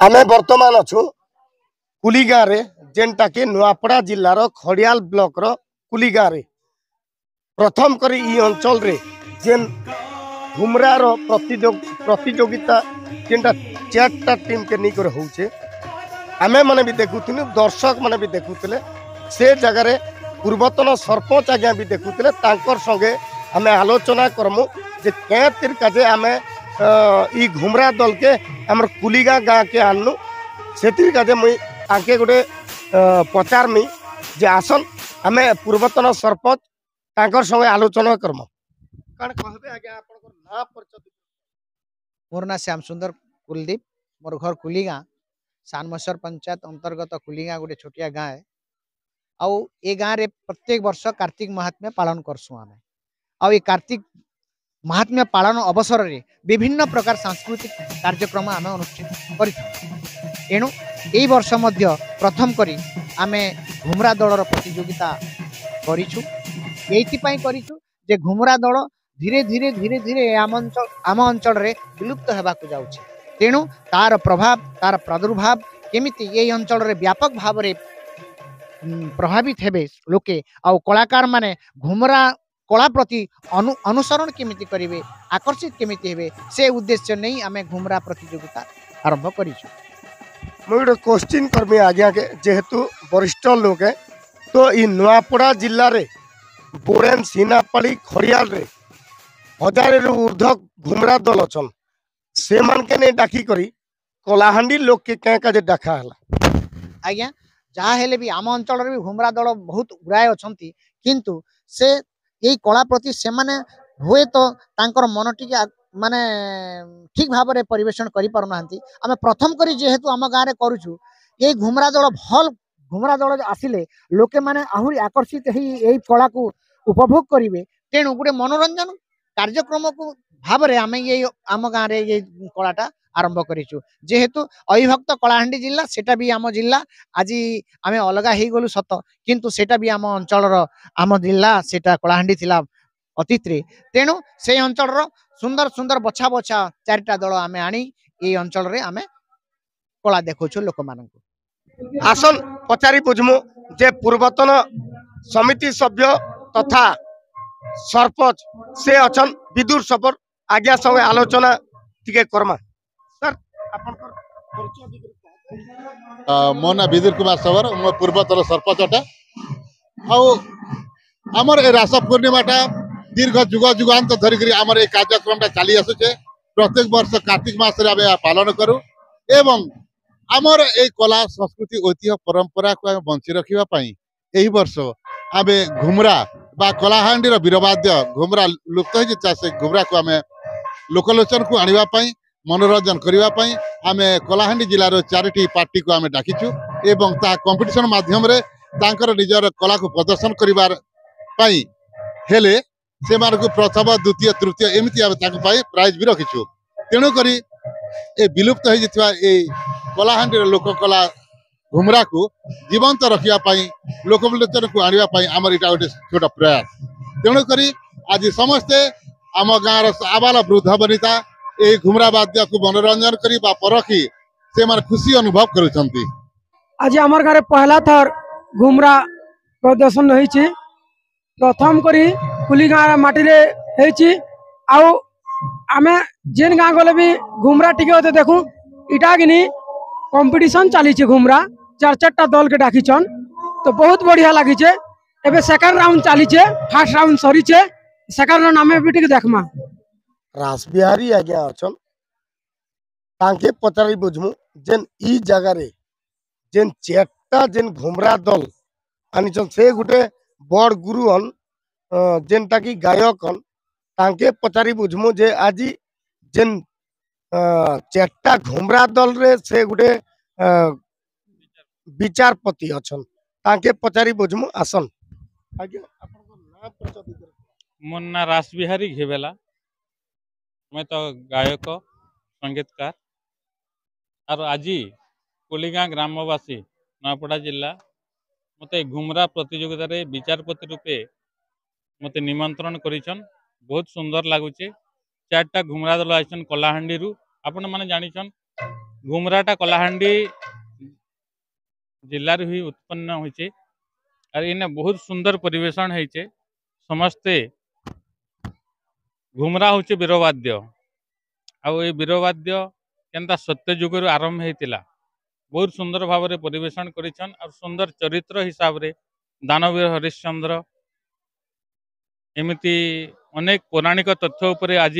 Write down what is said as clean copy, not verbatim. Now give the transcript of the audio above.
आमे वर्तमान अच्छु कुली गाँव रे जेनटा कि नुआपड़ा जिल्लार खड़ियाल ब्लॉक रो कुली गाँव रे प्रथम करी ई अंचल रे जेन घुमरा रो प्रतियोगिता जेनटा 4टा टीम के निकर होउछे आमे माने भी देखुथिनु दर्शक माने भी देखुथिले से जगह रे पूर्वतन सरपंच आज्ञा भी देखुथिले तांकर संगे आमे आलोचना करमु जे के तिरका जे आमे ई घुमरा दल के हमर कुलीगा गाँव के आननु से मुई आके गोटे पचारमी जे आसन आमे पूर्वतन सरपंच तांकर संगे आलोचना करम कण कहबे आगे आपन ना परिचय मोर ना श्याम सुंदर कुलदीप मोर घर कुलीगा सानमसर पंचायत अंतर्गत कुलीगा गोटे छोटिया गाँव है आउ ए गाँव रे प्रत्येक वर्ष कार्तिक महात्म्य पालन करसु आमे आउ ए कार्तिक महात्म्य पालन अवसर रे विभिन्न प्रकार सांस्कृतिक कार्यक्रम आमे अनुष्ठित करिथु एणु एई वर्ष मध्य प्रथम करी आमे घुमरा दलर प्रतियोगिता करिछु एइति पई करिछु जे घुमरा दल धीरे धीरे धीरे धीरे आम अंचल रे विलुप्त हेबा को जाउछि तेणु तार प्रभाव तार प्रादुर्भाव केमिति एई अंचल रे व्यापक भाव रे प्रभावित हेबे लोके आ कलाकार माने घुमरा कला प्रति अनुसरण केमिति करिवे आकर्षित केमिति हेबे से उद्देश्य नहीं आमे घुमरा प्रतियोगिता आरंभ करिछु मोर क्वेश्चन करमी आज्ञा के जेहेतु वरिष्ठ लोक है तो ई नुआपड़ा जिल्ला रे बोरेन सीनापाली खड़ियाल रे 1000 रु ऊर्ध्व घुमरा दल अछन से मान के ने डाकी करी कलाहांडी लोक के क्या काजे डाका हला आज्ञा जहा हेले भी आम अंचल रे भी घुमरा दल बहुत गुराय अछंती किंतु से यही कला प्रति से माने हुए तो तांकर मन टिके माने ठीक भाव में परिवेशन करि पारु नाहंती आमे प्रथम करी जेहेतु आम गाँव रे करूछु यही घुमरा दल भल घुमरा दल आसिले लोके माने आहुरी आकर्षित ही यही कला को उपभोग करिवे तेणु गोटे मनोरंजन कार्यक्रम को भाव रे आमे ये आम गाँव रे ये कलाटा आरंभ करिछु जेहेतु अविभक्त कलाहांडी जिल्ला सेटा भी आम जिल्ला आज आमे अलगा हे गलु सत किंतु सेटा भी आम अंचल आम जिल्ला सेटा कलाहांडी थिला अतीत रे तेणु से अंचल सुंदर सुंदर बछा बछा 4टा दल आमे आनी ए अंचल रे आमे कला देखोछु लोक मानन आसन पचारी बुझमु जे पूर्वतन समिति सभ्य तथा सरपंच से अछन विदुर सपर आज्ञा संगे आलोचना टिके करमा सर आपन मो ना विदुर कुमार सबर मो पूर्वतन सरपंच अटे आमर ए रास पूर्णिमाटा दीर्घ जुग जुगांत धरिक आमर ए कार्यक्रमटा चली आसुचे प्रत्येक वर्ष कार्तिक मास रे आमे पालन करू एवं आमर ए कला संस्कृति ऐतिह्य परंपरा को बंची रखिबा पई एही वर्ष आमे घुमरा बा कलाहांडीर वीरवाद्य घुमरा लुप्त हो जाता से घुमरा को आमे लोकलोचन को आनिबा पई मनोरंजन करिबा पई आमे कलाहांडी जिल्लार 4टी पार्टी को आमे डाकिछु एवं ता कंपटीशन माध्यम रे तांकर निजर कला को प्रदर्शन करिबार पई हेले से मानकु प्रथम द्वितीय तृतीय एमिति आमे तांको पई प्राइज भी रखिछु तेणु करी ए विलुप्त हो जितवा ए कलाहांडीर लोक कला घुमरा को जीवंत रखिया पई लोकलोचन को आनिबा पई हमर इटा गोटे छोटा प्रयास तेणु करी आज समस्ते आम गाँव आबाल वृद्ध वनिता ए घुमरा वाद्य को मनोरंजन करी बा परखी से माने खुशी अनुभव करुछंती आज हमर घरे पहला थर घुमरा प्रदर्शन होईची प्रथम करी कुली गाँव माटी रे होईची आउ आमे जेन गाँव गले भी घुमरा टिके होते देखू इटा गिनी कंपटीशन चली घुमरा 4-4टा दल के डाकीचन तो बहुत बढ़िया लगी एबे सेकंड राउंड चली फर्स्ट राउंड सरी सेकंड राउंड आमे भी टिके देखमा रास बिहारी आज्ञा अछन तांके पचारी बुझमु जेन ई जगह रे जेन 4टा जेन घुमरा दल आनिचन से गुटे बड़ गुरु हन जेनटा की गायक हन तांके पचारी बुझमु जे आजी जेन 4टा घुमरा दल रे से गुटे विचारपति अछन तांके पचारी बुझमु आसन आज्ञा आपनकर नाम परिचय दीजिए। मोर ना रासबिहारी घेवेला। मैं तो गायक संगीतकार और आज कोलीगाँ ग्रामवासी नयापड़ा जिला मते घुमरा प्रतियोगिता रे विचारपति रूपे मते निमंत्रण करिछन। बहुत सुंदर लगुचे। 4टा घुमरा दल आइछन कलाहांडी रु। आपण माने जानिछन घुमराटा कलाहांडी जिल्ला रे ही उत्पन्न होइछे और इने बहुत सुंदर परिवेशन होइछे। समस्ते घुमरा होचे वीरवाद्य आउ ए वीरवाद्य केनता सत्य जुगर आरंभ हेतिला। बहुत सुंदर भाव में परिवेशन करिछन और सुंदर चरित्र हिसाब रे दानवीर हरिश्चंद्र एमिति अनेक पौराणिक तथ्य उपरे आज